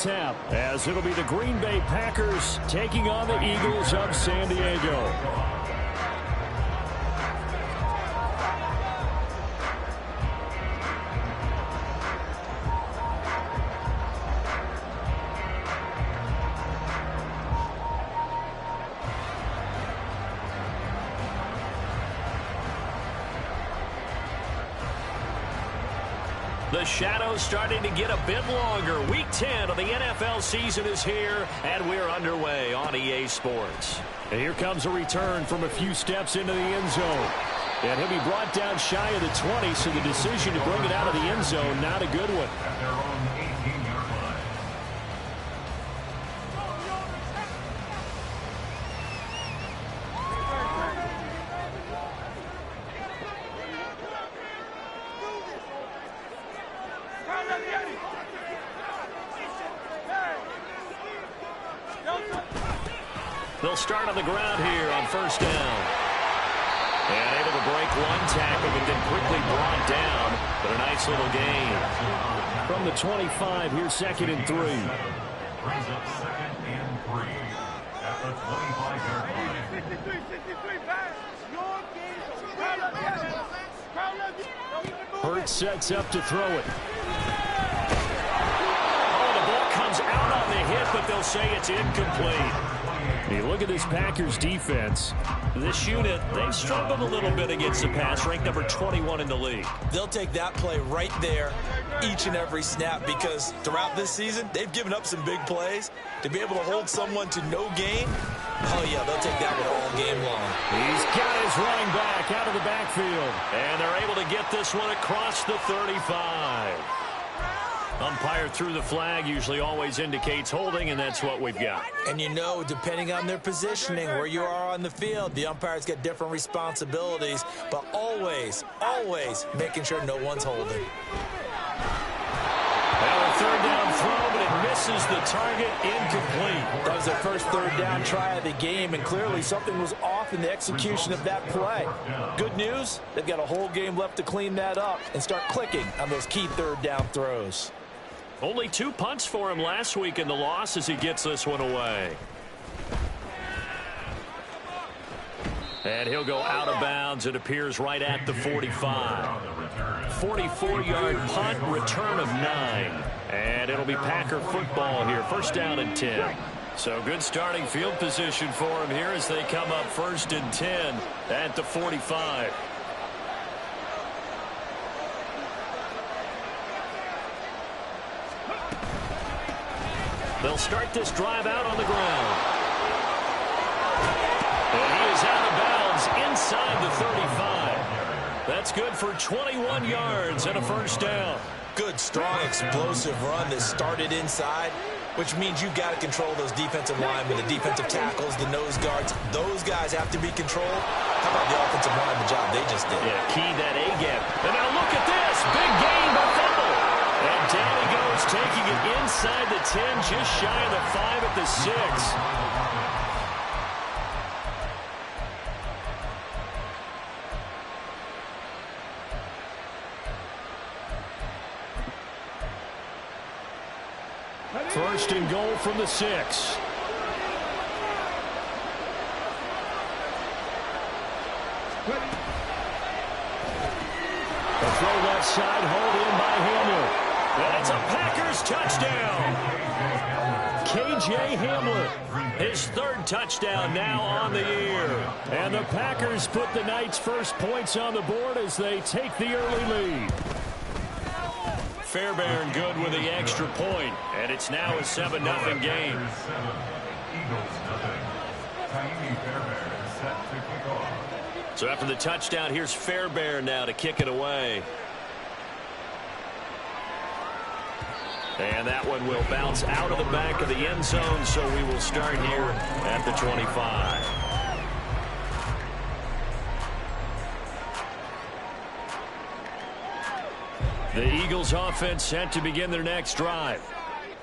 tap, as it'll be the Green Bay Packers taking on the Eagles of San Diego. The shadow's starting to get a bit longer. Week 10 of the NFL season is here, and we're underway on EA Sports. And here comes a return from a few steps into the end zone. And he'll be brought down shy of the 20, so the decision to bring it out of the end zone, not a good one. They'll start on the ground here on first down. And able to break one tackle, but then quickly brought down. But a nice little gain. From the 25, here's 2nd and 3. Brings up 2nd and 3 at the 25-yard line. 53. Hurts sets up to throw it. Oh, the ball comes out on the hit, but they'll say it's incomplete. You look at this Packers defense. This unit, they've struggled a little bit against the pass, ranked number 21 in the league. They'll take that play right there each and every snap, because throughout this season, they've given up some big plays. To be able to hold someone to no gain, oh yeah, they'll take that one all game long. He's got his running back out of the backfield. And they're able to get this one across the 35. Umpire threw the flag, usually always indicates holding, and that's what we've got. And you know, depending on their positioning, where you are on the field, the umpires get different responsibilities, but always, always making sure no one's holding. Well, a third down throw, but it misses the target, incomplete. That was their first third down try of the game, and clearly something was off in the execution of that play. Good news, they've got a whole game left to clean that up and start clicking on those key third down throws. Only 2 punts for him last week in the loss as he gets this one away. And he'll go out of bounds. It appears right at the 45. 44-yard punt, return of 9. And it'll be Packer football here. First down and 10. So good starting field position for him here as they come up 1st and 10 at the 45. They'll start this drive out on the ground. And he is out of bounds inside the 35. That's good for 21 yards and a first down. Good, strong, explosive run that started inside, which means you've got to control those defensive linemen, the defensive tackles, the nose guards. Those guys have to be controlled. How about the offensive line, the job they just did? Yeah, key that A-gap. And now look at this. Big gain by Fumble. And down he goes, taking it inside the 10, just shy of the 5 at the 6. First and goal from the 6. The throw left side, hauled in by Hamler. That's a Packers touchdown. K.J. Hamler. His 3rd touchdown now on the year. And the Packers put the Knights' first points on the board as they take the early lead. Fairbairn good with the extra point, and it's now a 7-0 game. So after the touchdown, here's Fairbairn now to kick it away. And that one will bounce out of the back of the end zone, so we will start here at the 25. The Eagles offense set to begin their next drive.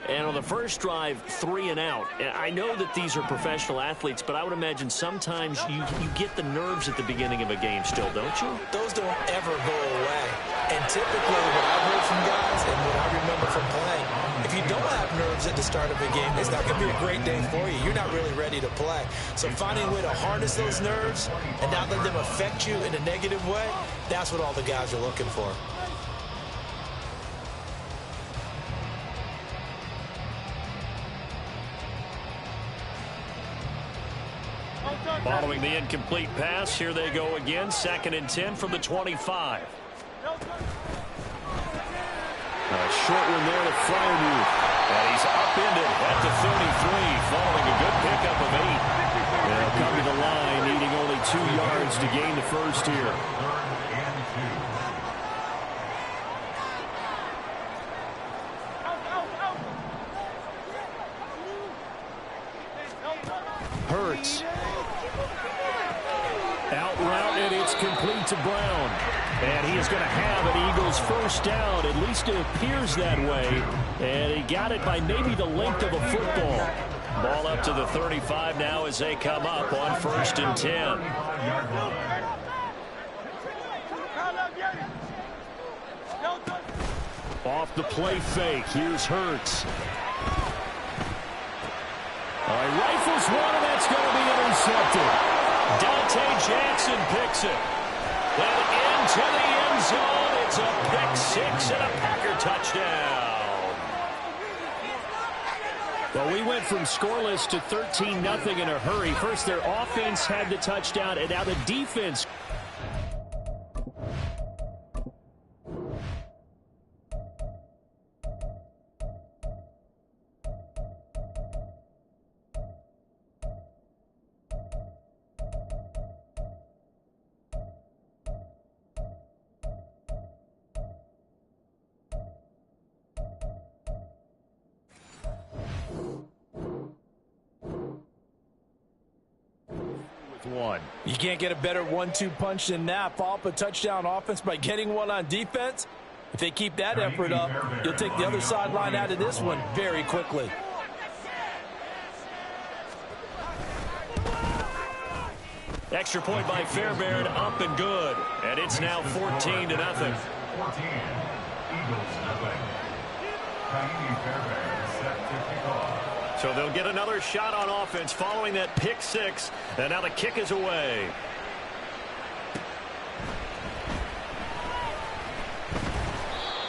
And on the first drive, 3 and out. I know that these are professional athletes, but I would imagine sometimes you get the nerves at the beginning of a game still, don't you? Those don't ever go away. And typically what I've heard from guys and what I remember from playing if you don't have nerves at the start of a game, it's not going to be a great day for you. You're not really ready to play. So finding a way to harness those nerves and not let them affect you in a negative way, that's what all the guys are looking for. Following the incomplete pass, here they go again. 2nd and 10 from the 25. A short one there to Fryermuth. And he's upended at the 33, following a good pickup of 8. They'll come to the line, needing only 2 yards to gain the first here. Hurts. Out route, and it's complete to Brown. And he is going to have an Eagles first down. At least it appears that way. And he got it by maybe the length of a football. Ball up to the 35 now as they come up on 1st and 10. Off the play fake. Here's Hurts. Rifles one, and that's going to be intercepted. Dante Jackson picks it. And into the end zone. It's a pick 6 and a Packer touchdown. Well, we went from scoreless to 13-0 in a hurry. First, their offense had the touchdown, and now the defense. One. You can't get a better 1-2 punch than that. Follow up a touchdown offense by getting one on defense. If they keep that effort up, you'll take the other sideline out of this one very quickly. Extra point by Fairbairn, up and good. And it's now 14-0. 14. Eagles nothing. Fairbairn set to kick off. So they'll get another shot on offense following that pick 6. And now the kick is away.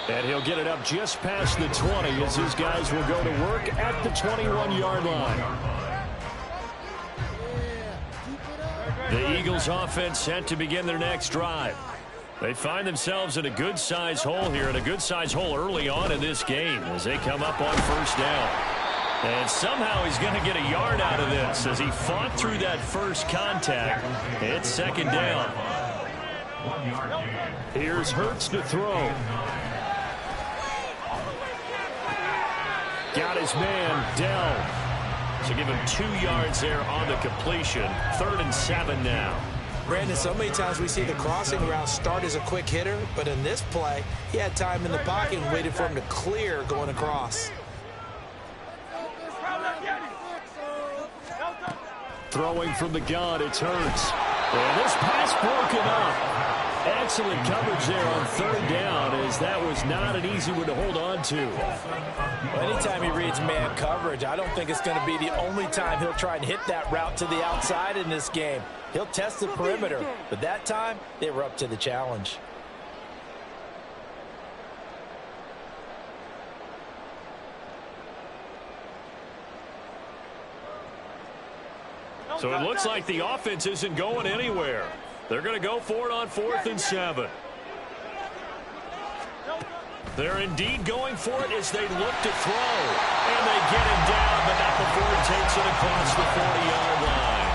And he'll get it up just past the 20 as his guys will go to work at the 21-yard line. The Eagles offense set to begin their next drive. They find themselves in a good-sized hole here, and a good-sized hole early on in this game as they come up on 1st down. And somehow he's going to get a yard out of this as he fought through that first contact. It's 2nd down. Here's Hurts to throw. Got his man, Dell. So give him 2 yards there on the completion. 3rd and 7 now. Brandon, so many times we see the crossing route start as a quick hitter, but in this play, he had time in the pocket and waited for him to clear going across. Throwing from the gun, it's Hurts. And this pass broken up. Excellent coverage there on 3rd down, as that was not an easy one to hold on to. Well, anytime he reads man coverage, I don't think it's going to be the only time he'll try and hit that route to the outside in this game. He'll test the perimeter, but that time they were up to the challenge. So it looks like the offense isn't going anywhere. They're going to go for it on 4th and 7. They're indeed going for it as they look to throw. And they get him down, but not before he takes it across the 40-yard line.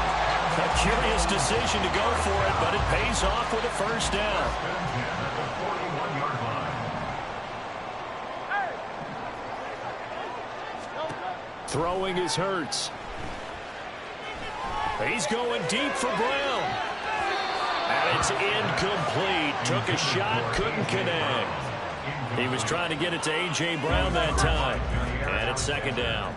A curious decision to go for it, but it pays off with a 1st down. Throwing is Hurts. He's going deep for Brown. And it's incomplete. Took a shot, couldn't connect. He was trying to get it to A.J. Brown that time. And it's 2nd down.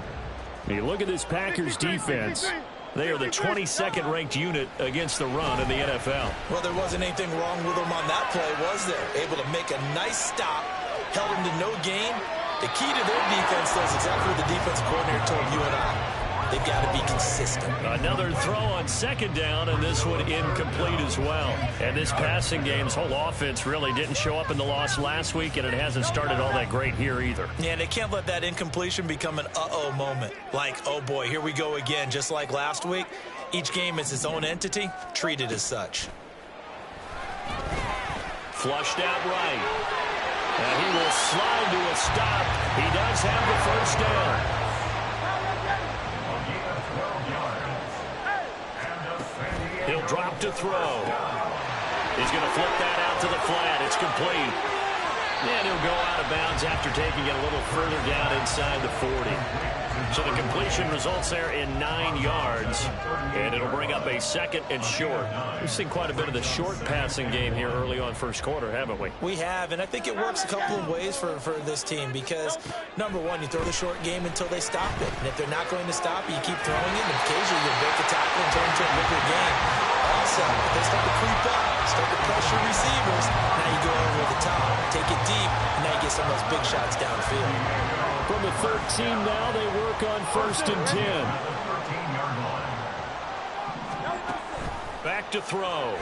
You look at this Packers defense. They are the 22nd ranked unit against the run in the NFL. Well, there wasn't anything wrong with them on that play, was there? Able to make a nice stop, held him to no gain, The key to their defense, though, is exactly what the defensive coordinator told you and I. They've got to be consistent. Another throw on second down, and this one incomplete as well. And this passing game's whole offense really didn't show up in the loss last week, and it hasn't started all that great here either. Yeah, and they can't let that incompletion become an uh-oh moment. Like, oh boy, here we go again, just like last week. Each game is its own entity, treated as such. Flushed out right. And he will slide to a stop. He does have the first down. He'll drop to throw. He's going to flip that out to the flat. It's complete. And he'll go out of bounds after taking it a little further down inside the 40. So the completion results there in 9 yards. And it'll bring up a second and short. We've seen quite a bit of the short passing game here early on first quarter, haven't we? We have, and I think it works a couple of ways for this team because, number one, you throw the short game until they stop it. And if they're not going to stop it, you keep throwing it, and occasionally you'll break a tackle and turn into a bigger game. Also, if they start to creep up, start to pressure receivers, now you go over the top, take it deep, and now you get some of those big shots downfield. From the 13 now, they work on first and 10. Back to throw.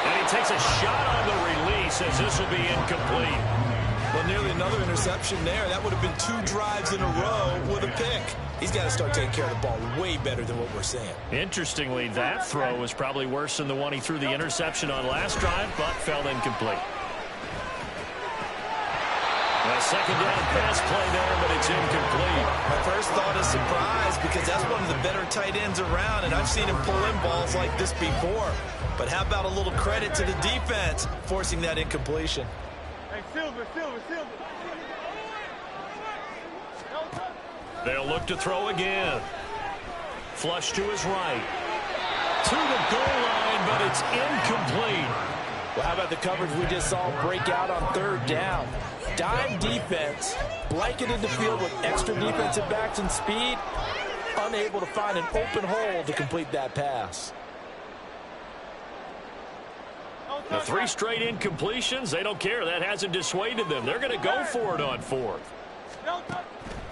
And he takes a shot on the release as this will be incomplete. Well, nearly another interception there. That would have been 2 drives in a row with a pick. He's got to start taking care of the ball way better than what we're seeing. Interestingly, that throw was probably worse than the one he threw the interception on last drive, but fell incomplete. A second down pass play there, but it's incomplete. My first thought is surprise because that's one of the better tight ends around, and I've seen him pull in balls like this before. But how about a little credit to the defense forcing that incompletion? Hey, Silver. They'll look to throw again. Flush to his right. To the goal line, but it's incomplete. Well, how about the coverage we just saw break out on third down? Dime defense, blanketed the field with extra defensive backs and speed, unable to find an open hole to complete that pass. The 3 straight incompletions, they don't care. That hasn't dissuaded them. They're going to go for it on 4th.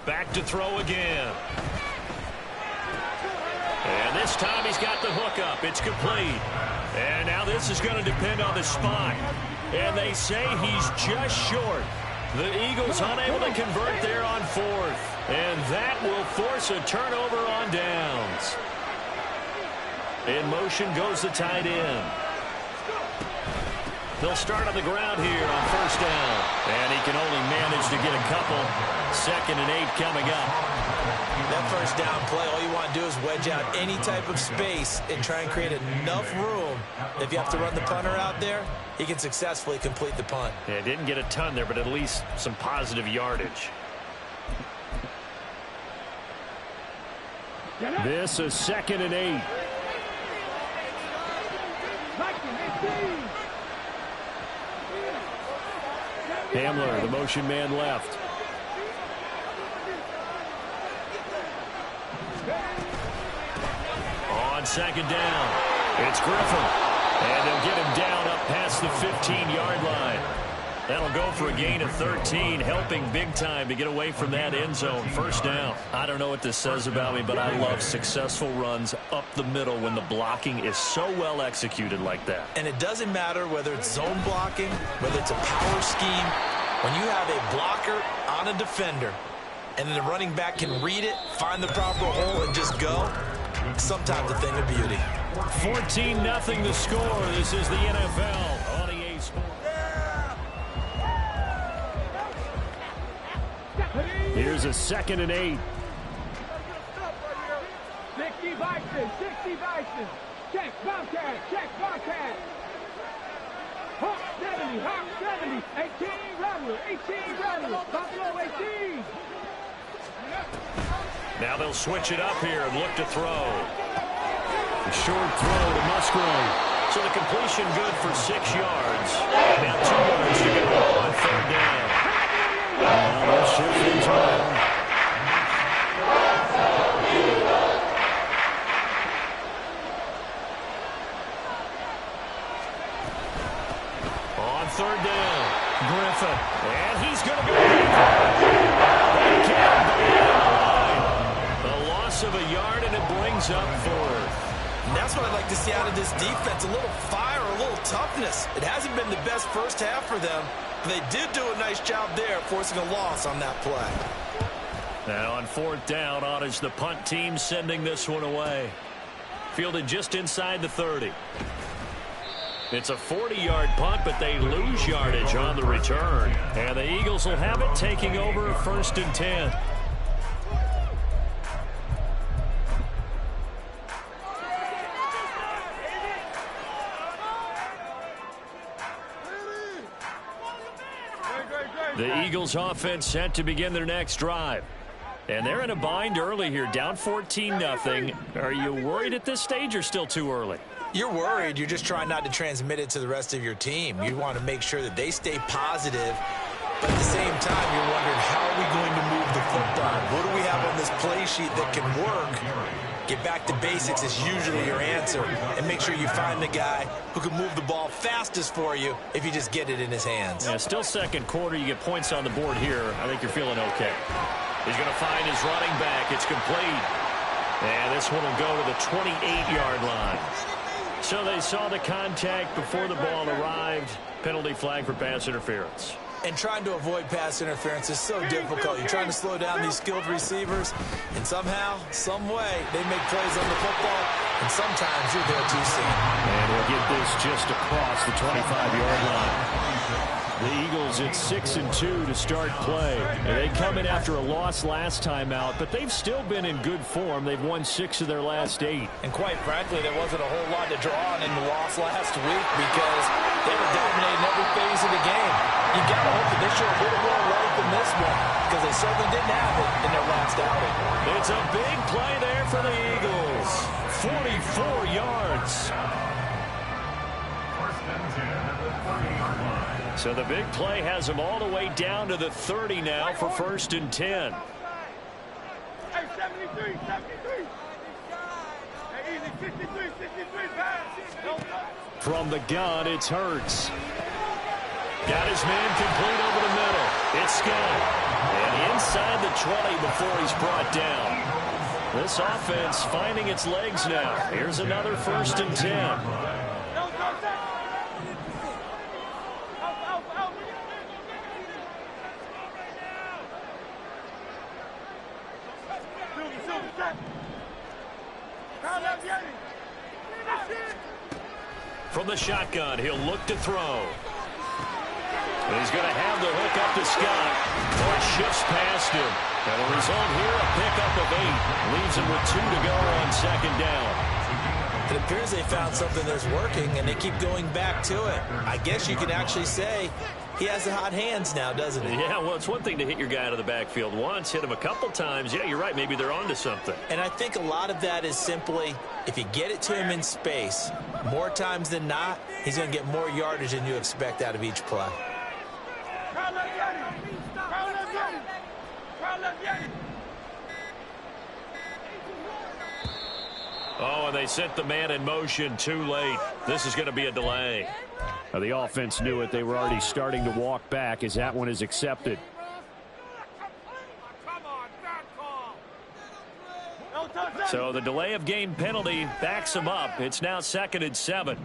Back to throw again. And this time he's got the hook up. It's complete. And now this is going to depend on the spot. And they say he's just short. The Eagles unable to convert there on 4th. And that will force a turnover on downs. In motion goes the tight end. They'll start on the ground here on first down. And he can only manage to get a couple. 2nd and 8 coming up. That first down play, all you want to do is wedge out any type of space and try and create enough room. If you have to run the punter out there, he can successfully complete the punt. Yeah, didn't get a ton there, but at least some positive yardage. This is 2nd and 8. Hamler, the motion man left. On 2nd down, it's Griffin. And they'll get him down up past the 15-yard line. That'll go for a gain of 13, helping big time to get away from that end zone. First down. I don't know what this says about me, but I love successful runs up the middle when the blocking is so well executed like that. And it doesn't matter whether it's zone blocking, whether it's a power scheme. When you have a blocker on a defender, and then the running back can read it, find the proper hole, and just go, sometimes a thing of beauty. 14-0 the score. This is the NFL on EA Sports. Here's a 2nd and 8. 60 Bison. Check, Bobcat. Hawk 70. 18 Rattler. Buffalo 18. Now they'll switch it up here and look to throw. A short throw to Musgrave. So the completion good for 6 yards. Now 2 yards to go on 3rd down. Now they'll shift things around. On 3rd down, Griffin. And he's brings up fourth. And that's what I'd like to see out of this defense, a little fire, a little toughness. It hasn't been the best first half for them, but they did do a nice job there, forcing a loss on that play. And on fourth down, on is the punt team sending this one away. Fielded just inside the 30. It's a 40-yard punt, but they lose yardage on the return. And the Eagles will have it, taking over 1st and 10. The Eagles offense set to begin their next drive. And they're in a bind early here, down 14-0. Are you worried at this stage or still too early? You're worried. You're just trying not to transmit it to the rest of your team. You want to make sure that they stay positive, but at the same time, you're wondering, how are we going to move the football? What do we have on this play sheet that can work? Get back to basics is usually your answer, and make sure you find the guy who can move the ball fastest for you if you just get it in his hands. Yeah, still second quarter. You get points on the board here. I think you're feeling okay. He's going to find his running back. It's complete. And this one will go to the 28-yard line. So they saw the contact before the ball arrived. Penalty flag for pass interference. And trying to avoid pass interference is so difficult. You're trying to slow down these skilled receivers, and somehow, some way, they make plays on the football, and sometimes you're there too soon. And we'll get this just across the 25-yard line. The Eagles at 6-2 to start play. And they come in after a loss last time out, but they've still been in good form. They've won 6 of their last 8. And quite frankly, there wasn't a whole lot to draw on in the loss last week because they were dominating every phase of the game. You got to hope that they show a little more life in this one because they certainly didn't have it in their last outing. It's a big play there for the Eagles. 44 yards. So the big play has them all the way down to the 30 now for 1st and 10. Hey, 73, 73. Hey, easy, 63, 63, pass. From the gun, it's Hurts. Got his man complete over the middle. It's Scott. And inside the 20 before he's brought down. This offense finding its legs now. Here's another 1st and 10. From the shotgun, he'll look to throw. And he's going to have the hook up to Scott. Or shifts past him. And the result here, a pickup of 8. Leaves him with 2 to go on 2nd down. It appears they found something that's working, and they keep going back to it. I guess you can actually say he has the hot hands now, doesn't he? Yeah, well, it's one thing to hit your guy out of the backfield once, hit him a couple times. Yeah, you're right. Maybe they're onto something. And I think a lot of that is simply, if you get it to him in space, more times than not, he's going to get more yardage than you expect out of each play. Oh, and they sent the man in motion too late. This is going to be a delay. Now, the offense knew it. They were already starting to walk back as that one is accepted. So the delay of game penalty backs them up. It's now 2nd and 7.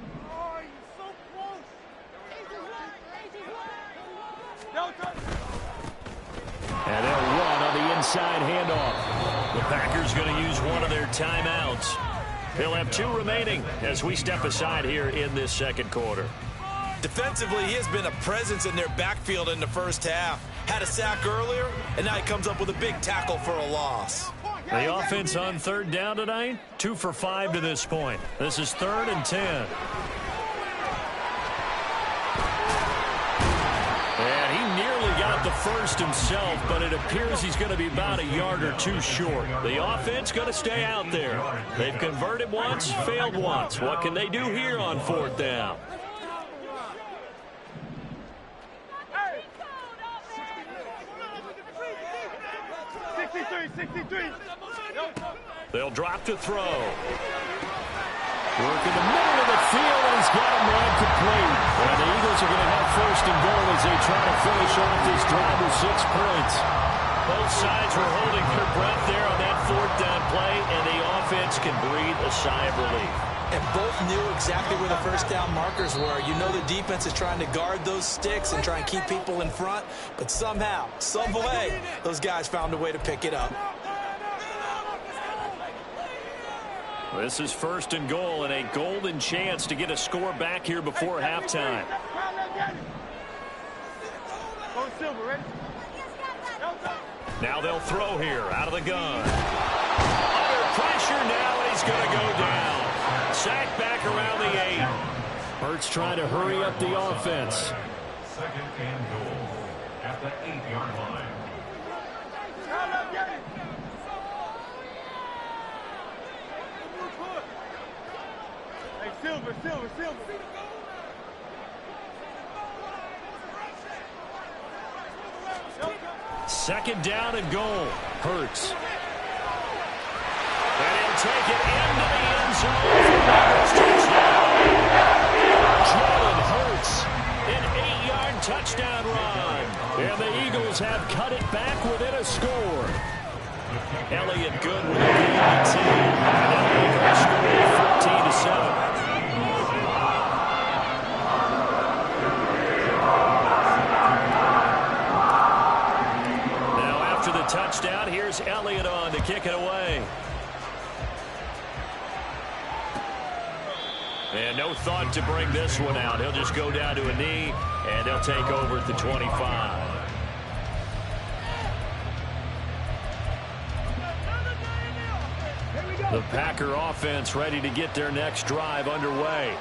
And they'll run on the inside handoff. The Packers going to use one of their timeouts. They'll have 2 remaining as we step aside here in this 2nd quarter. Defensively, he has been a presence in their backfield in the first half. Had a sack earlier, and now he comes up with a big tackle for a loss. The offense on 3rd down tonight, 2 for 5 to this point. This is 3rd and 10. And he nearly got the first himself, but it appears he's going to be about a yard or 2 short. The offense going to stay out there. They've converted once, failed once. What can they do here on 4th down? They'll drop to throw. Work in the middle of the field, and he's got a man complete. And the Eagles are going to have 1st and goal as they try to finish off this drive with 6 points. Both sides were holding their breath there on that 4th down play, and the offense can breathe. a sigh of relief. And both knew exactly where the first down markers were. You know the defense is trying to guard those sticks and try and keep people in front. But somehow, some way, those guys found a way to pick it up. This is 1st and goal and a golden chance to get a score back here before halftime. Now they'll throw here out of the gun. Under pressure now, and he's going to go down. Sacked back around the 8. Hurts trying to hurry up the offense. 2nd and goal at the 8-yard line. Hey, Silver. 2nd down and goal. Hurts. And he'll take it into the end zone for Bengals touchdown. Jalen Hurts, an 8-yard touchdown run. And the Eagles have cut it back within a score. Elliott good with the PAT. And the Eagles score 14-7. Touchdown. Here's Elliott on to kick it away. And no thought to bring this one out. He'll just go down to a knee, and they'll take over at the 25. The Packer offense ready to get their next drive underway.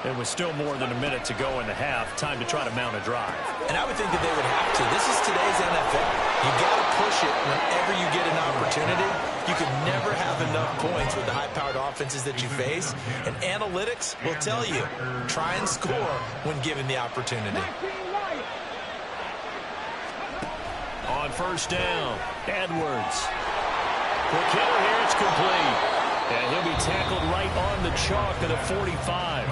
And with still more than a minute to go in the half, time to try to mount a drive. And I would think that they would have to. This is today's NFL. You got to push it whenever you get an opportunity. You could never have enough points with the high-powered offenses that you face. And analytics will tell you, try and score when given the opportunity. On 1st down, Edwards. The killer here, it's complete. And he'll be tackled right on the chalk at the 45.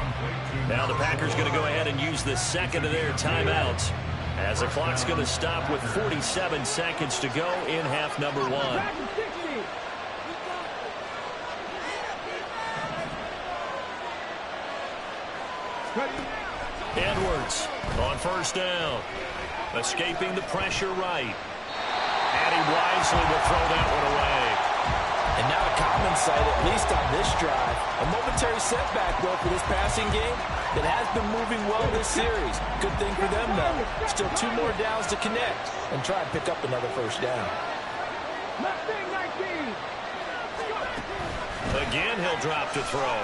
Now the Packers going to go ahead and use the second of their timeouts as the clock's going to stop with 47 seconds to go in half number 1. Edwards on 1st down. Escaping the pressure right. And he wisely will throw that one away. And now a common sight, at least on this drive. A momentary setback, though, for this passing game that has been moving well this series. Good thing for them, though. Still 2 more downs to connect and try and pick up another 1st down. Again, he'll drop to throw.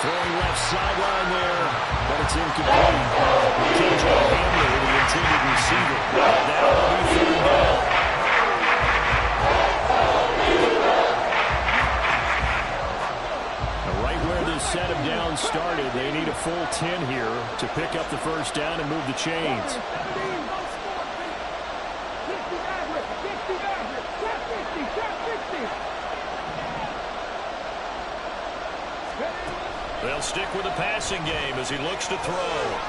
Throwing left sideline there, but it's incomplete. KJ Hamler, the intended receiver. Now will be 3rd down. Set him down started. They need a full 10 here to pick up the 1st down and move the chains. They'll stick with the passing game as he looks to throw.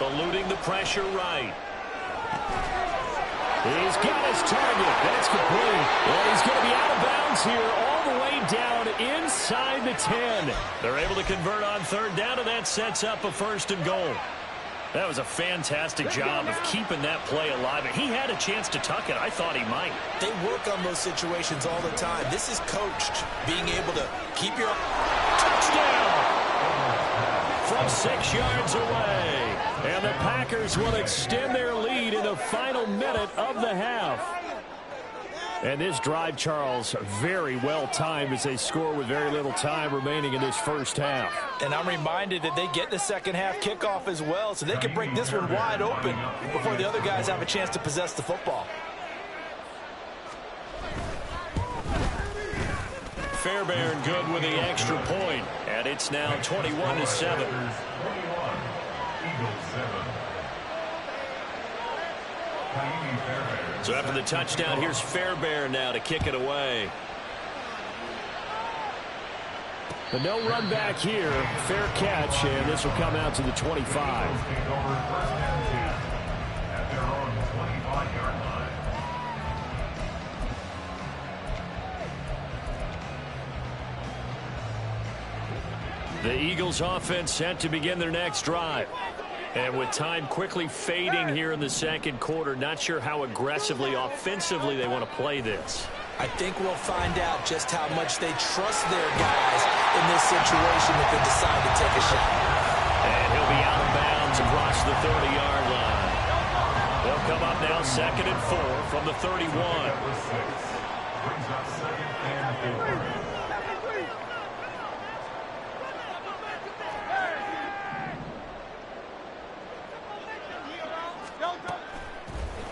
Eluding the pressure right. He's got his target. That's complete. And he's going to be out of bounds here all the way down inside the 10. They're able to convert on 3rd down, and that sets up a 1st and goal. That was a fantastic job of keeping that play alive. He had a chance to tuck it. I thought he might. They work on those situations all the time. This is coached, being able to keep your... Touchdown! From 6 yards away. And the Packers will extend their lead in the final minute of the half. And this drive, Charles, very well timed as they score with very little time remaining in this 1st half. And I'm reminded that they get the 2nd half kickoff as well, so they can break this one wide open before the other guys have a chance to possess the football. Fairbairn good with the extra point, and it's now 21-7. So after the touchdown, here's Fairbairn now to kick it away. But no run back here. Fair catch, and this will come out to the 25. The Eagles offense set to begin their next drive. And with time quickly fading here in the second quarter, not sure how aggressively, offensively they want to play this. I think we'll find out just how much they trust their guys in this situation if they decide to take a shot. And he'll be out of bounds across the 30-yard line. They'll come up now 2nd and 4 from the 31. Brings up 2nd and 4.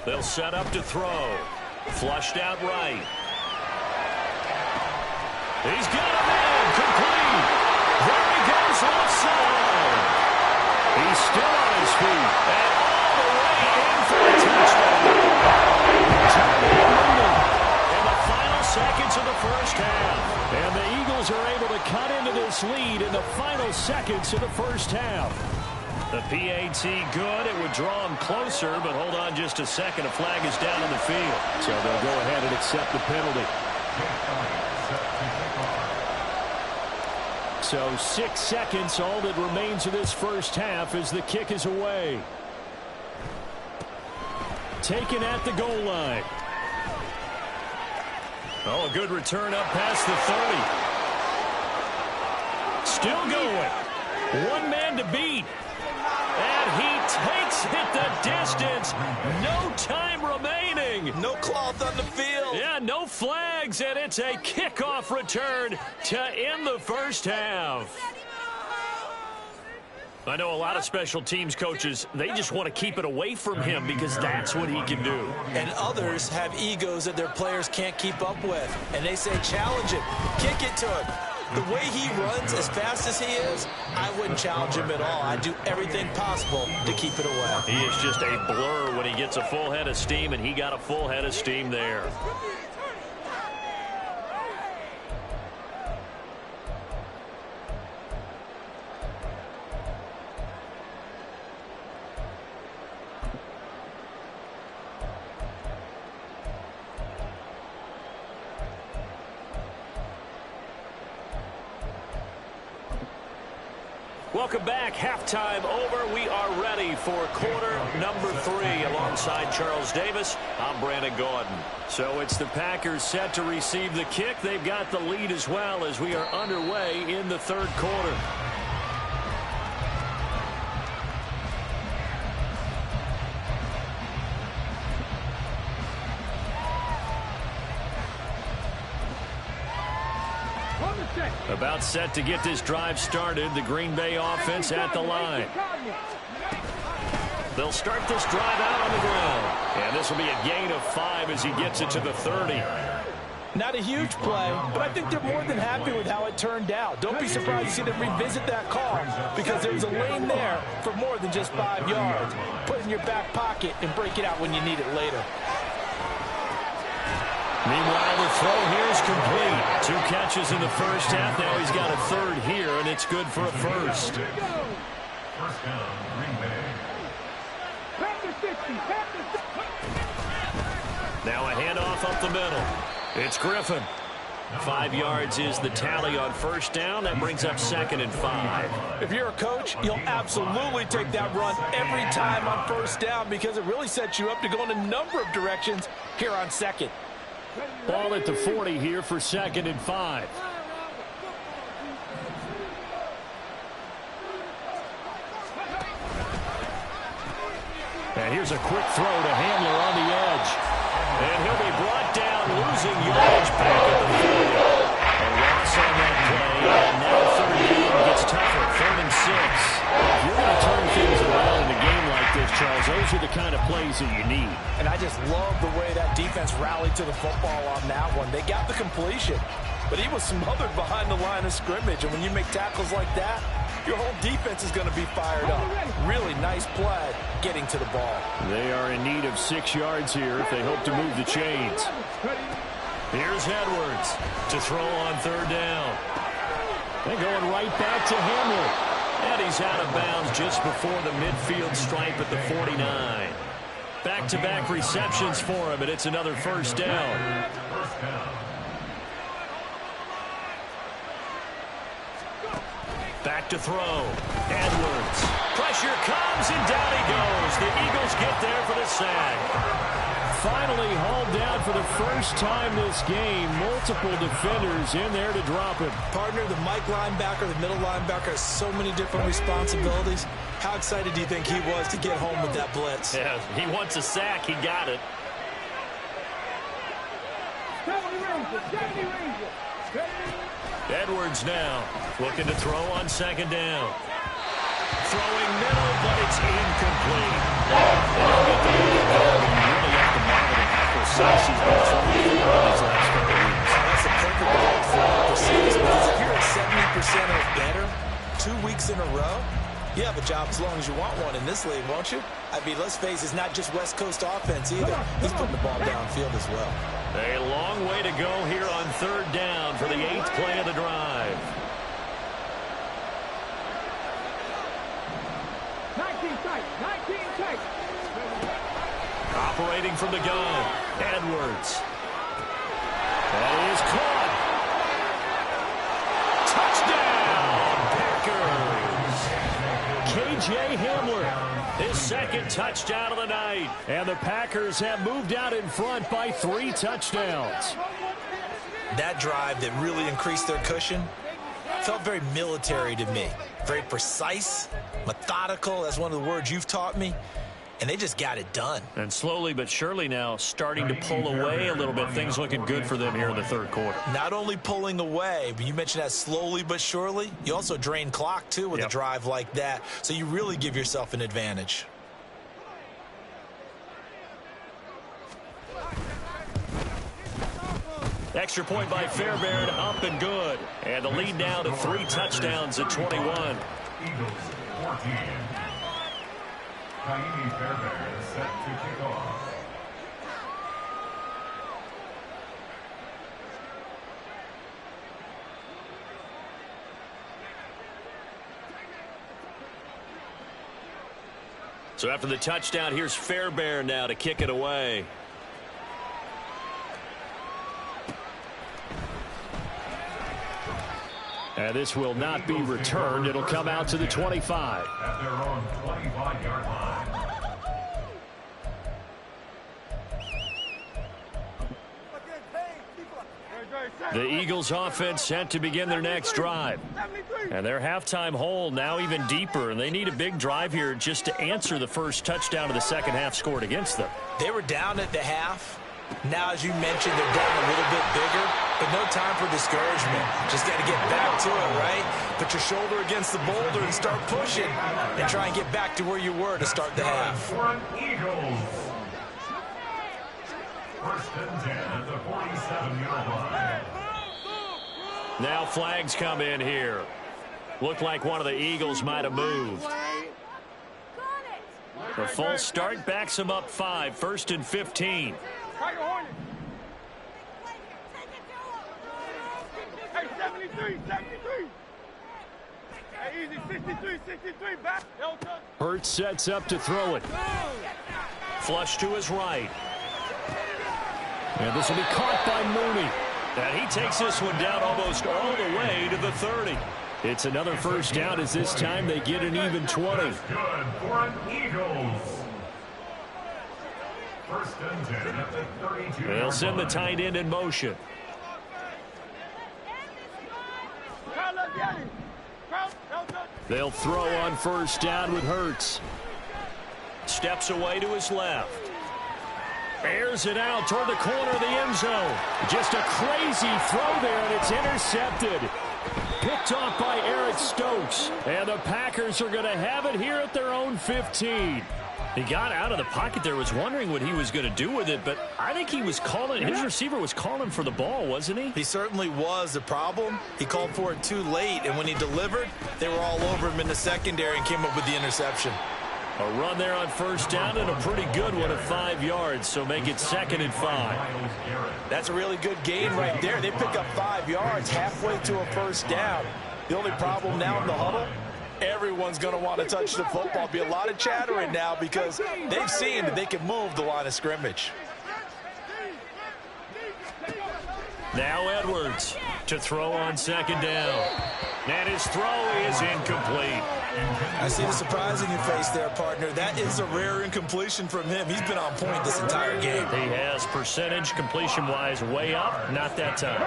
They'll set up to throw. Flushed out right. He's got a man. Complete. There he goes left side. He's still on his feet. And all the way in for a touchdown. In the final seconds of the first half. And the Eagles are able to cut into this lead in the final seconds of the first half. The PAT good. It would draw him closer, but hold on just a second. A flag is down on the field. So they'll go ahead and accept the penalty. So 6 seconds, all that remains of this first half as the kick is away. Taken at the goal line. Oh, a good return up past the 30. Still going. One man to beat. And he takes it the distance. No time remaining. No cloth on the field. Yeah, no flags, and it's a kickoff return to end the first half. I know a lot of special teams coaches, they just want to keep it away from him because that's what he can do. And others have egos that their players can't keep up with. And they say, challenge him, kick it to him. The way he runs as fast as he is, I wouldn't challenge him at all. I'd do everything possible to keep it away. He is just a blur when he gets a full head of steam, and he got a full head of steam there. Welcome back. Halftime over. We are ready for quarter number 3. Alongside Charles Davis, I'm Brandon Gordon. So it's the Packers set to receive the kick. They've got the lead as well as we are underway in the third quarter. About set to get this drive started. The Green Bay offense at the line. They'll start this drive out on the ground. And this will be a gain of 5 as he gets it to the 30. Not a huge play, but I think they're more than happy with how it turned out. Don't be surprised to see them revisit that call because there's a lane there for more than just 5 yards. Put it in your back pocket and break it out when you need it later. Meanwhile, the throw here is complete. 2 catches in the first half. Now he's got a third here, and it's good for a first. First down, Green Bay. Now a handoff up the middle. It's Griffin. 5 yards is the tally on first down. That brings up 2nd and 5. If you're a coach, you'll absolutely take that run every time on first down because it really sets you up to go in a number of directions here on second. Ball at the 40 here for 2nd and 5. And here's a quick throw to Handler on the edge. And he'll be brought down, losing yardage back at the 40. A loss on that play, and now third down gets tougher, 3rd and 6. If you're going to turn things around in a game like this, Charles, those are the kind of plays that you need. And I just love the way that defense rallied to the football on that one. They got the completion, but he was smothered behind the line of scrimmage. And when you make tackles like that, your whole defense is going to be fired up. Really nice play getting to the ball. They are in need of 6 yards here if they hope to move the chains. Here's Edwards to throw on third down. They're going right back to Handler. And he's out of bounds just before the midfield stripe at the 49. Back-to-back receptions for him, and it's another first down. Back back to throw. Edwards. Pressure comes, and down he goes. The Eagles get there for the sack. Finally hauled down for the first time this game. Multiple defenders in there to drop him. Partner, the Mike linebacker, the middle linebacker has so many different responsibilities. How excited do you think he was to get home with that blitz? Yeah, he wants a sack. He got it. Edwards now looking to throw on second down. Throwing middle, but it's incomplete. Really have to monitor how precise he's been throwing these last couple of weeks. That's a perfect word for precise, because if you're at 70% or better 2 weeks in a row, you have a job as long as you want one in this league, won't you? I mean, let's face it, it's not just West Coast offense either. He's putting the ball downfield as well. A long way to go here on third down for the 8th play of the drive. 19 tight, 19 tight. Operating from the gun, Edwards. That is caught. Touchdown, Packers. KJ Hamler, his second touchdown of the night. And the Packers have moved out in front by 3 touchdowns. That drive that really increased their cushion felt very military to me. Very precise, methodical. That's one of the words you've taught me. And they just got it done. And slowly but surely now starting to pull away a little bit. Things looking good for them here in the third quarter. Not only pulling away, but you mentioned that slowly but surely. You also drain clock, too, with a drive like that. So you really give yourself an advantage. Extra point by Fairbairn, up and good. And the lead now to 3 touchdowns at 21. Eagles 14. Kaimi Fairbairn set to kick off. So after the touchdown, here's Fairbairn now to kick it away. And this will not be returned. It'll come out to the 25. At their own 25-yard line. The Eagles offense set to begin their next drive. And their halftime hole now even deeper. And they need a big drive here just to answer the first touchdown of the second half scored against them. They were down at the half. Now, as you mentioned, they're down a little bit bigger, but no time for discouragement. Just got to get back to it, right? Put your shoulder against the boulder and start pushing and try and get back to where you were to start the half. For Eagles. First and 10 at the 47-yard line. Now flags come in here. Looked like one of the Eagles might have moved. The false start backs them up 5, 1st and 15. Hey, 73, 73. Hey, easy, 63, 63, back. Hurts sets up to throw it. Flush to his right. And this will be caught by Mooney. And he takes this one down almost all the way to the 30. It's another first down as this time they get an even 20. Good for Eagles. First and 10 at the 32. They'll send the tight end in motion. They'll throw on first down with Hurts. Steps away to his left. Airs it out toward the corner of the end zone. Just a crazy throw there, and it's intercepted. Picked off by Eric Stokes. And the Packers are going to have it here at their own 15. He got out of the pocket there, was wondering what he was going to do with it, but I think he was calling, his receiver was calling for the ball, wasn't he? He certainly was. The problem, he called for it too late, and when he delivered, they were all over him in the secondary and came up with the interception. A run there on first down and a pretty good one at 5 yards, so make it 2nd and 5. That's a really good gain right there. They pick up 5 yards halfway to a first down. The only problem now in the huddle, everyone's going to want to touch the football. Be a lot of chattering now because they've seen that they can move the line of scrimmage. Now Edwards to throw on second down. And his throw is incomplete. I see the surprise in your face there, partner. That is a rare incompletion from him. He's been on point this entire game. He has percentage completion-wise way up. Not that time.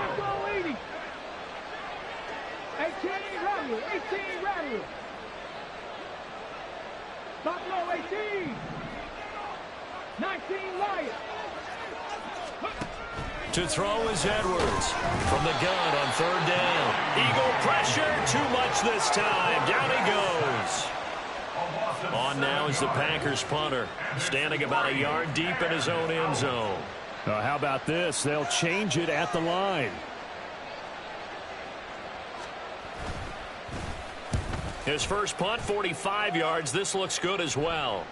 18 Rattler, 18 Rattler. Stop low, 18. 19 Lion. To throw is Edwards from the gun on third down. Eagle pressure, too much this time. Down he goes. On now is the Packers punter, standing about a yard deep in his own end zone. How about this? They'll change it at the line. His first punt, 45 yards. This looks good as well.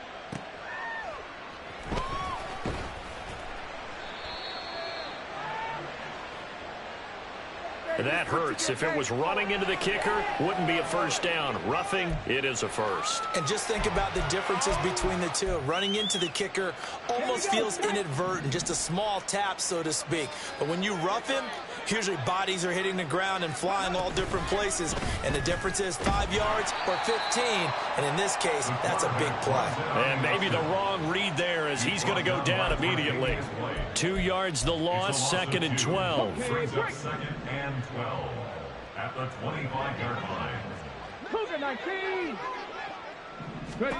That hurts. If it was running into the kicker, wouldn't be a first down. Roughing, it is a first. And just think about the differences between the two. Running into the kicker almost feels inadvertent, just a small tap, so to speak. But when you rough him, usually bodies are hitting the ground and flying all different places. And the difference is 5 yards or 15. And in this case, that's a big play. And maybe the wrong read there as he's going to go down immediately. 2 yards the loss, 2nd and 12. Second and 12 at the 25-yard line. Cougar 19. Ready.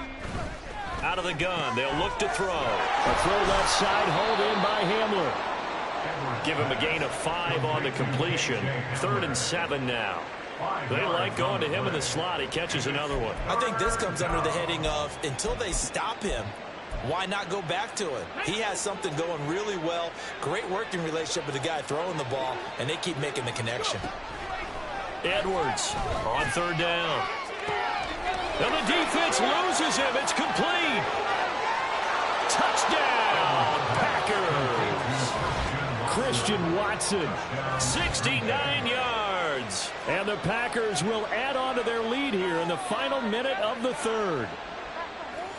Out of the gun, they'll look to throw. A throw left side, hauled in by Hamler. Give him a gain of 5 on the completion. 3rd and 7 now. They like going to him in the slot. He catches another one. I think this comes under the heading of until they stop him, why not go back to it? He has something going really well. Great working relationship with the guy throwing the ball, and they keep making the connection. Edwards on 3rd down. And the defense loses him. It's complete. Touchdown, Packers. Christian Watson. 69 yards. And the Packers will add on to their lead here in the final minute of the 3rd.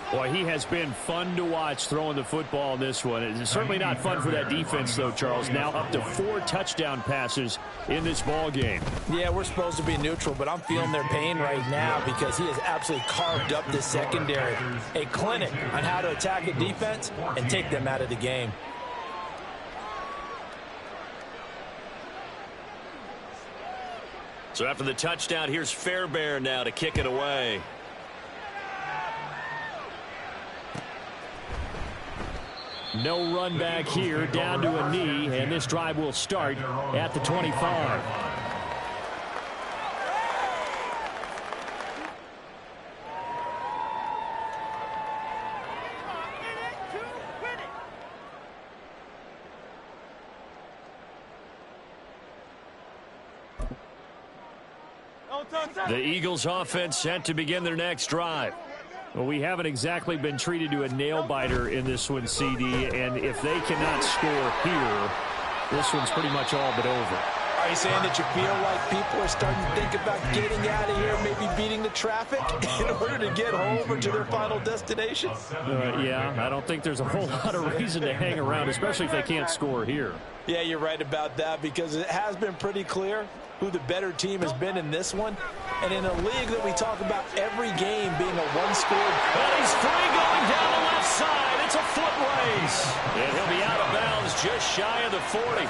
Boy, he has been fun to watch throwing the football in this one. It's certainly not fun for that defense, though, Charles. Now up to 4 touchdown passes in this ball game. Yeah, we're supposed to be neutral, but I'm feeling their pain right now because he has absolutely carved up this secondary. A clinic on how to attack a defense and take them out of the game. So after the touchdown, here's Fairbairn now to kick it away. No run back here, down to a knee, and this drive will start at the 25. The Eagles offense set to begin their next drive. Well, we haven't exactly been treated to a nail-biter in this one, CD, and if they cannot score here, this one's pretty much all but over. Are you saying that you feel like people are starting to think about getting out of here, maybe beating the traffic in order to get home or to their final destination? Yeah, I don't think there's a whole lot of reason to hang around, especially if they can't score here. Yeah, you're right about that because it has been pretty clear who the better team has been in this one. And in a league that we talk about every game being a one-score. And he's free going down the left side. It's a foot race. And he'll be out of bounds just shy of the 40.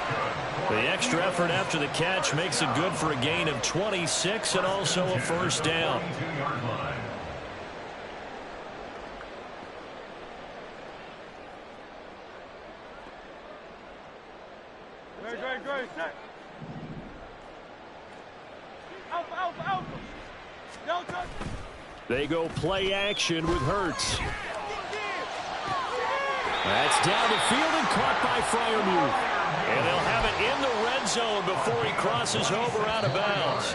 The extra effort after the catch makes it good for a gain of 26 and also a first down. Great. Set. Alpha. Delta. They go play action with Hurts. That's down the field and caught by Freiermuth. And they'll have it in the red zone before he crosses over out of bounds.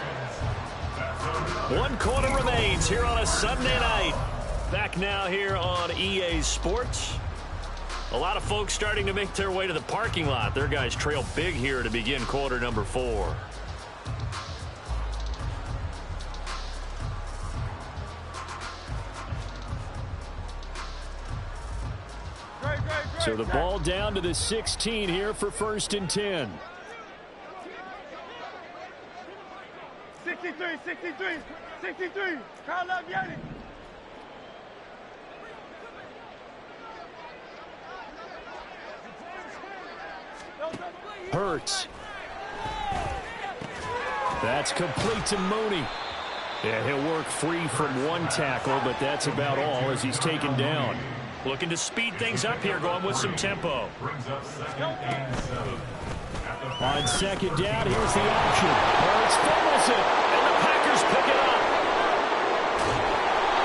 1 quarter remains here on a Sunday night. Back now here on EA Sports. A lot of folks starting to make their way to the parking lot. Their guys trail big here to begin quarter number 4. So the ball down to the 16 here for 1st and 10. 6 63, 63, 63. Carla, vieni. Hurts. That's complete to Mooney. Yeah, he'll work free from one tackle, but that's about all as he's taken down. Looking to speed things up here, going with some tempo. On second down, here's the option. Hurts fumbles it, and the Packers pick it up.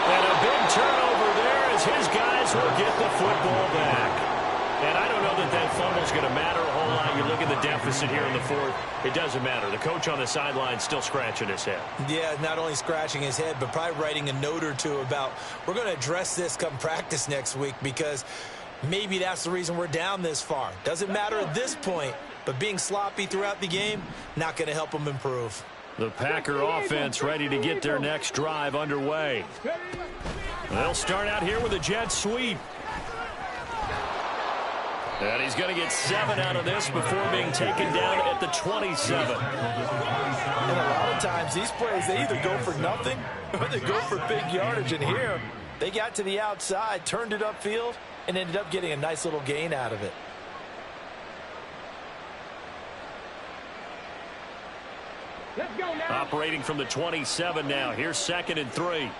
And a big turnover there as his guys will get the football back. And I don't know that that fumble's going to matter a whole lot. You look at the deficit here in the fourth. It doesn't matter. The coach on the sideline still scratching his head. Yeah, not only scratching his head, but probably writing a note or two about we're going to address this come practice next week because maybe that's the reason we're down this far. Doesn't matter at this point, but being sloppy throughout the game, not going to help them improve. The Packer offense ready to get their next drive underway. They'll start out here with a jet sweep. And he's going to get 7 out of this before being taken down at the 27. And a lot of times these plays, they either go for nothing or they go for big yardage. And here, they got to the outside, turned it upfield, and ended up getting a nice little gain out of it. Let's go now. Operating from the 27 now. Here's 2nd and 3.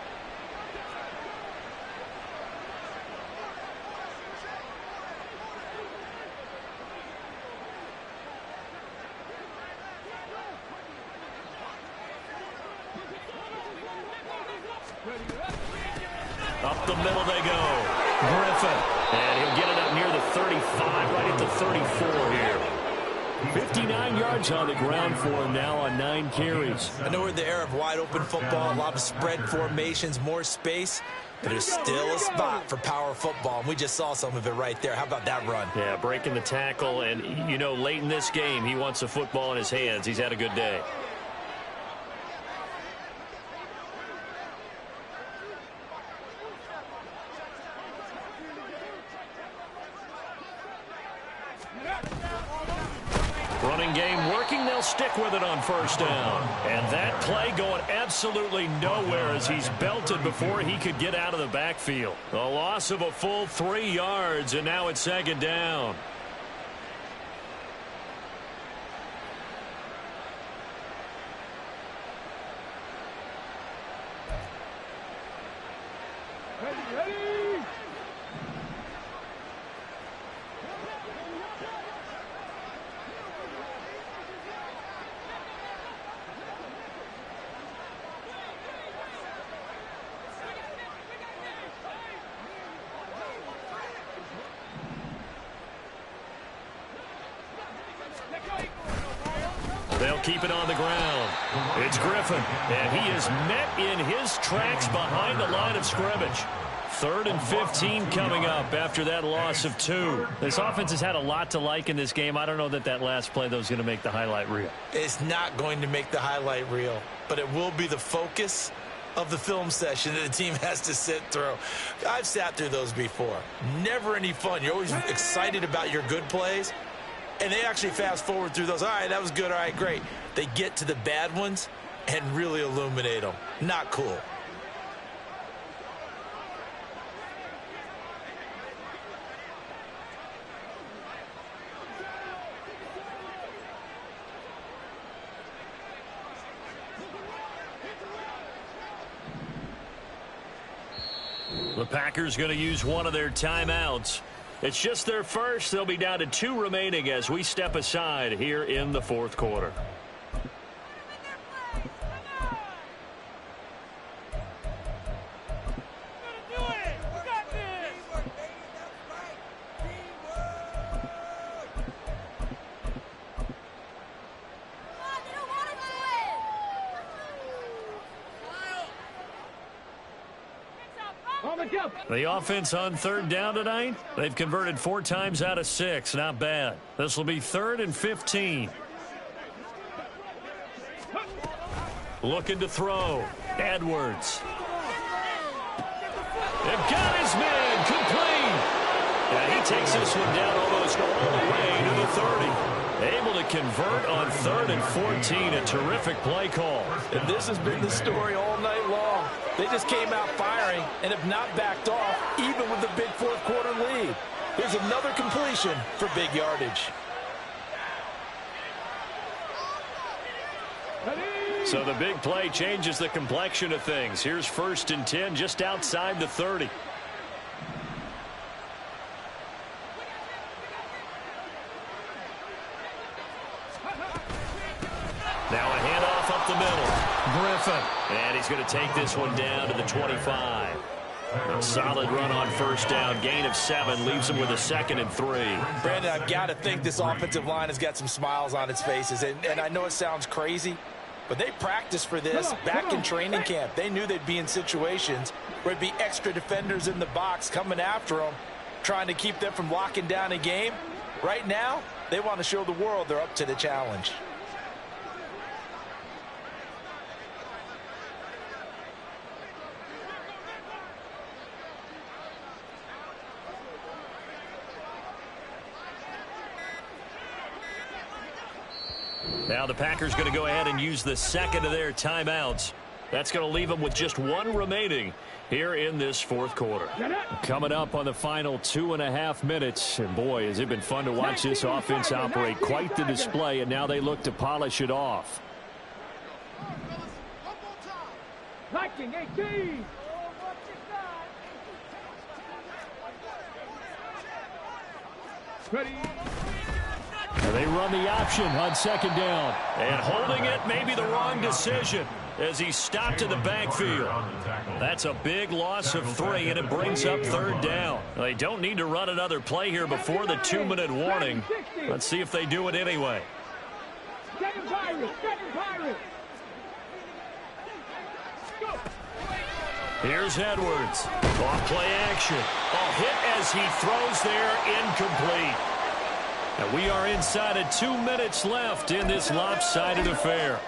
Up the middle they go. Griffin. And he'll get it up near the 35, right at the 34 here. 59 yards on the ground for him now on 9 carries. I know we're in the era of wide open football, a lot of spread formations, more space, but there's still a spot for power football, and we just saw some of it right there. How about that run? Yeah, breaking the tackle, and, you know, late in this game, he wants the football in his hands. He's had a good day. Running game working, they'll stick with it on 1st down. And that play going absolutely nowhere as he's belted before he could get out of the backfield. A loss of a full 3 yards, and now it's 2nd down. Ready. They'll keep it on the ground. It's Griffin, and he is met in his tracks behind the line of scrimmage. 3rd and 15 coming up after that loss of 2. This offense has had a lot to like in this game. I don't know that that last play, though, is going to make the highlight reel. It's not going to make the highlight reel, but it will be the focus of the film session that the team has to sit through. I've sat through those before. Never any fun. You're always excited about your good plays, and they actually fast forward through those. All right, that was good. All right, great. They get to the bad ones and really illuminate them. Not cool. The Packers going to use one of their timeouts. It's just their first. They'll be down to 2 remaining as we step aside here in the 4th quarter. The offense on 3rd down tonight, they've converted 4 times out of 6. Not bad. This will be 3rd and 15. Looking to throw. Edwards. They've got his man complete. And he takes this one down almost all the way to the 30. Able to convert on 3rd and 14. A terrific play call. And this has been the story all night long. They just came out firing and have not backed off, even with the big fourth-quarter lead. Here's another completion for big yardage. So the big play changes the complexion of things. Here's 1st and 10 just outside the 30. Now a handoff up the middle. Griffin. And he's going to take this one down to the 25. A solid run on 1st down. Gain of 7 leaves him with a 2nd and 3. Brandon, I've got to think this offensive line has got some smiles on its faces. And I know it sounds crazy, but they practiced for this back in training camp. They knew they'd be in situations where it'd be extra defenders in the box coming after them, trying to keep them from locking down a game. Right now, they want to show the world they're up to the challenge. Now the Packers going to go ahead and use the 2nd of their timeouts. That's going to leave them with just 1 remaining here in this 4th quarter. Coming up on the final 2.5 minutes. And boy, has it been fun to watch this offense operate. Quite the display, and now they look to polish it off. 19-18. Ready. And they run the option on 2nd down. And holding it may be the wrong decision as he stopped in the backfield. That's a big loss of 3, and it brings up 3rd down. They don't need to run another play here before the 2-minute warning. Let's see if they do it anyway. Here's Edwards. Off play action. A hit as he throws there, incomplete. And we are inside of 2 minutes left in this lopsided affair.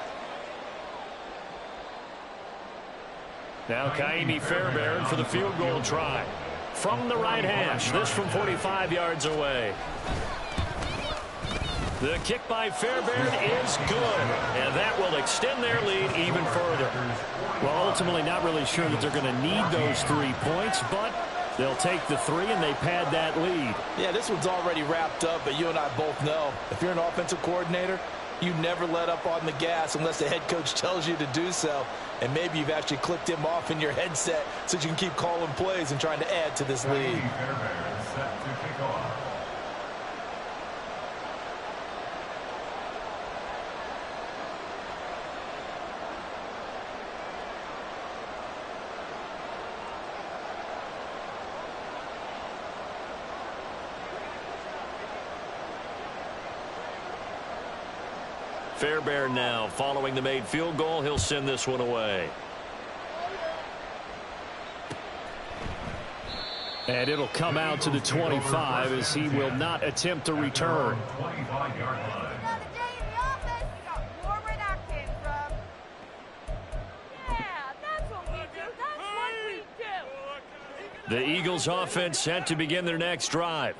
Now Kaimi Fairbairn for the field goal try. From the right hash, this from 45 yards away. The kick by Fairbairn is good, and that will extend their lead even further. Well, ultimately not really sure that they're going to need those 3 points, but they'll take the 3 and they pad that lead. Yeah, this one's already wrapped up, but you and I both know if you're an offensive coordinator, you never let up on the gas unless the head coach tells you to do so. And maybe you've actually clicked him off in your headset so you can keep calling plays and trying to add to this lead. Fairbairn now following the made field goal. He'll send this one away. And it'll come out to the 25 as he will not attempt to return. The Eagles offense set to begin their next drive.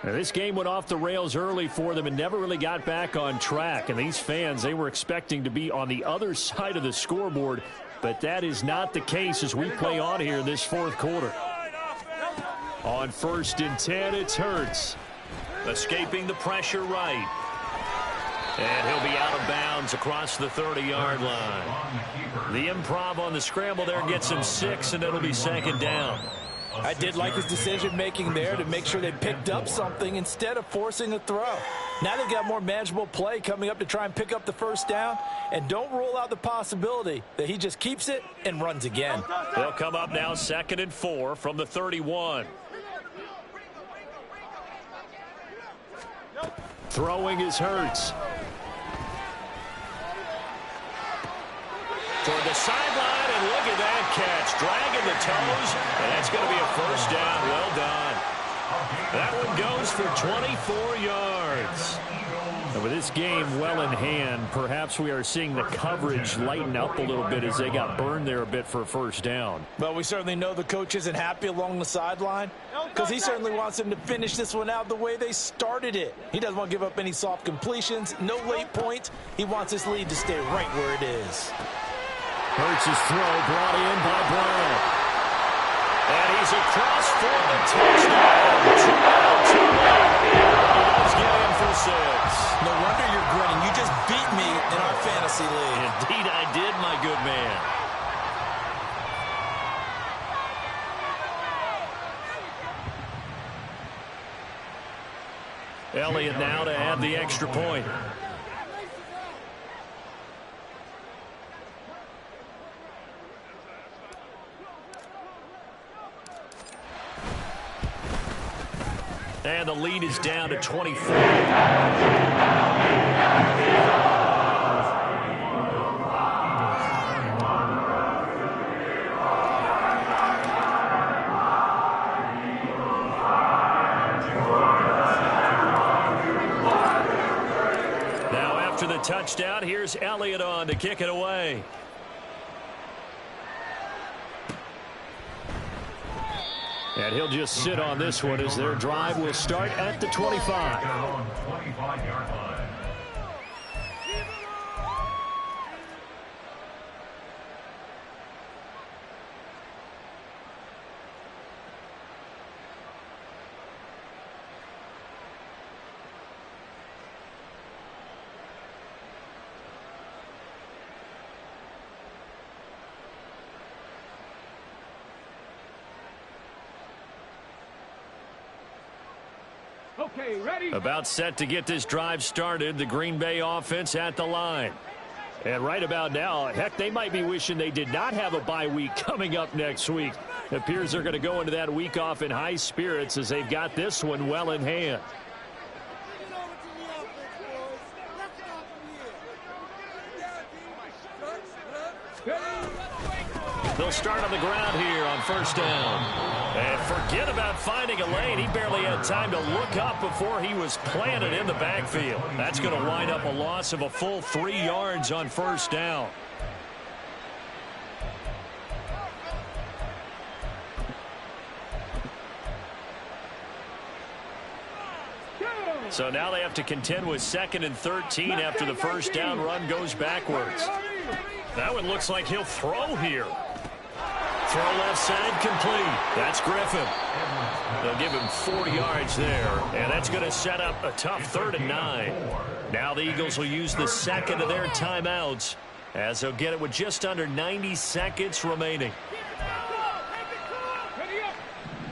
Now, this game went off the rails early for them and never really got back on track. And these fans, they were expecting to be on the other side of the scoreboard, but that is not the case as we play on here in this 4th quarter. On 1st and 10, it's Hurts. Escaping the pressure right. And he'll be out of bounds across the 30-yard line. The improv on the scramble there gets him 6, and it'll be 2nd down. I did like his decision-making there to make sure they picked up something instead of forcing a throw. Now they've got more manageable play coming up to try and pick up the 1st down. And don't rule out the possibility that he just keeps it and runs again. They'll come up now 2nd and 4 from the 31. Throwing is Hurts. Toward the sideline, and look at that catch. Dragging the toes, and that's going to be a 1st down. Well done. That one goes for 24 yards. And with this game well in hand, perhaps we are seeing the coverage lighten up a little bit as they got burned there a bit for a first down. Well, we certainly know the coach isn't happy along the sideline because he certainly wants them to finish this one out the way they started it. He doesn't want to give up any soft completions, no late points. He wants his lead to stay right where it is. Hurts' throw brought in by Brown. And he's across for the touchdown. Too late. Let's get in for 6. No wonder you're grinning. You just beat me in our fantasy league. Indeed I did, my good man. Elliott now to add the extra point. And the lead is down to 24. Now after the touchdown, here's Elliott on to kick it away. And he'll just sit on this one as their drive will start at the 25. On 25-yard line. Okay, ready? About set to get this drive started, the Green Bay offense at the line. And right about now, heck, they might be wishing they did not have a bye week coming up next week. It appears they're going to go into that week off in high spirits as they've got this one well in hand. They'll start on the ground here on first down. And forget about finding a lane. He barely had time to look up before he was planted in the backfield. That's going to wind up a loss of a full 3 yards on first down. So now they have to contend with 2nd and 13 after the first down run goes backwards. That one looks like he'll throw here. Throw left side complete. That's Griffin. They'll give him 40 yards there, and that's going to set up a tough 3rd and 9. Now the Eagles will use the second of their timeouts as they'll get it with just under 90 seconds remaining.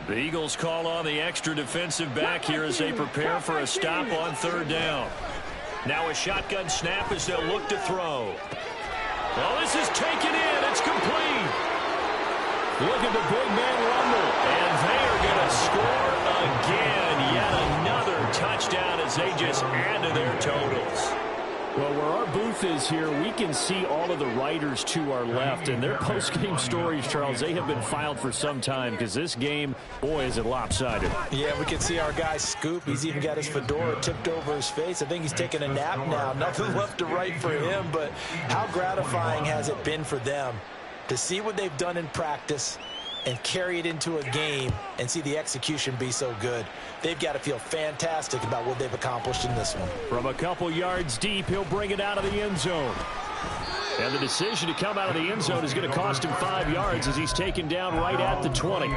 The Eagles call on the extra defensive back here as they prepare for a stop on 3rd down. Now a shotgun snap as they'll look to throw. Well, this is taken in. It's complete. Look at the big man rumble. And they are going to score again. Yet another touchdown as they just add to their totals. Well, where our booth is here, we can see all of the writers to our left. And their post-game stories, Charles, they have been filed for some time because this game, boy, is it lopsided. Yeah, we can see our guy Scoop. He's even got his fedora tipped over his face. I think he's taking a nap now. Nothing left to write for him, but how gratifying has it been for them to see what they've done in practice and carry it into a game and see the execution be so good. They've got to feel fantastic about what they've accomplished in this one. From a couple yards deep, he'll bring it out of the end zone. And the decision to come out of the end zone is going to cost him 5 yards as he's taken down right at the 20.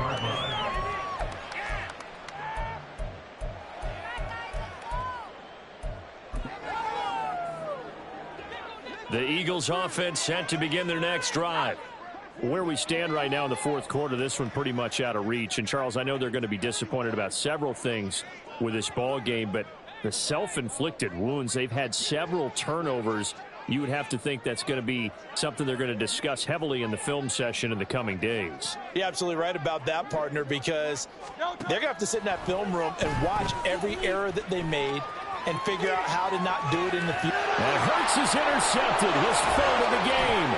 The Eagles offense set to begin their next drive. Where we stand right now in the fourth quarter, this one pretty much out of reach. And, Charles, I know they're going to be disappointed about several things with this ball game, but the self-inflicted wounds, they've had several turnovers. You would have to think that's going to be something they're going to discuss heavily in the film session in the coming days. You're absolutely right about that, partner, because they're going to have to sit in that film room and watch every error that they made and figure out how to not do it in the future. And Hurts is intercepted, his 3rd of the game.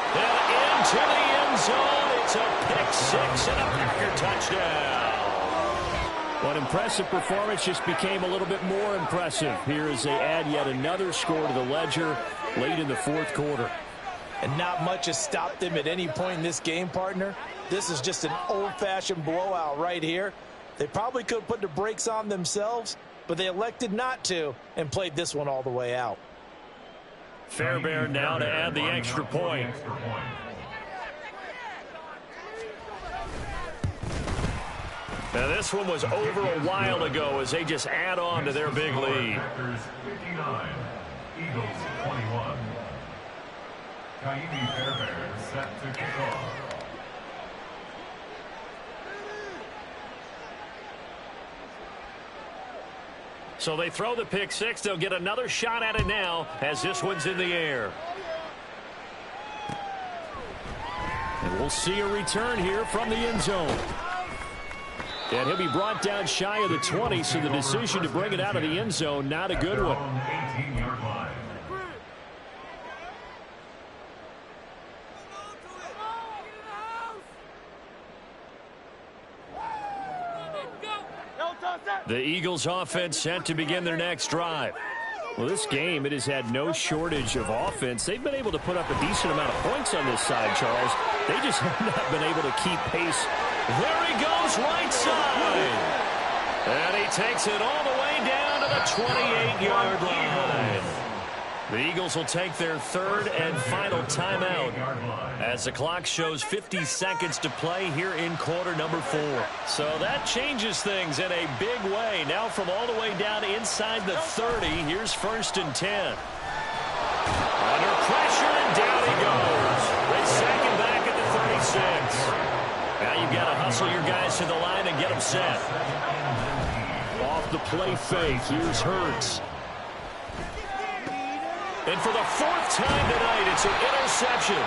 And into the end zone, it's a pick 6 and a Packer touchdown. Well, an impressive performance just became a little bit more impressive here as they add yet another score to the ledger late in the fourth quarter. And not much has stopped them at any point in this game, partner. This is just an old-fashioned blowout right here. They probably could have put the brakes on themselves, but they elected not to and played this one all the way out. Fairbairn now to add the extra point. Now this one was over a while ago as they just add on to their big lead. Packers 59, Eagles 21. Kaimi Fairbairn set to kick off. So they throw the pick six. They'll get another shot at it now as this one's in the air. And we'll see a return here from the end zone. And he'll be brought down shy of the 20, so the decision to bring it out of the end zone, not a good one. 18-yard line. The Eagles offense set to begin their next drive. Well, this game, it has had no shortage of offense. They've been able to put up a decent amount of points on this side, Charles. They just have not been able to keep pace. There he goes, right side. And he takes it all the way down to the 28-yard line. The Eagles will take their third and final timeout as the clock shows 50 seconds to play here in quarter number 4. So that changes things in a big way. Now from all the way down inside the 30, here's 1st and 10. Under pressure, and down he goes. They sack him back at the 36. Now you've got to hustle your guys to the line and get them set. Off the play fake, here's Hurts. And for the 4th time tonight, it's an interception.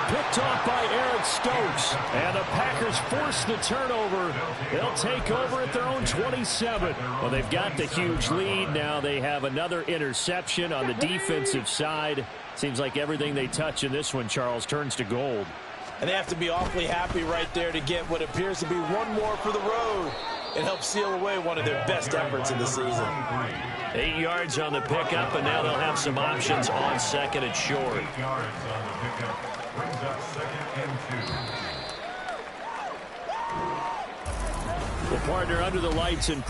Picked off by Eric Stokes. And the Packers force the turnover. They'll take over at their own 27. Well, they've got the huge lead. Now they have another interception on the defensive side. Seems like everything they touch in this one, Charles, turns to gold. And they have to be awfully happy right there to get what appears to be one more for the road and help seal away one of their best efforts in the season. 8 yards on the pickup, and now they'll have some options on second and short. 8 yards on the pickup brings up 2nd and 2. The partner under the lights in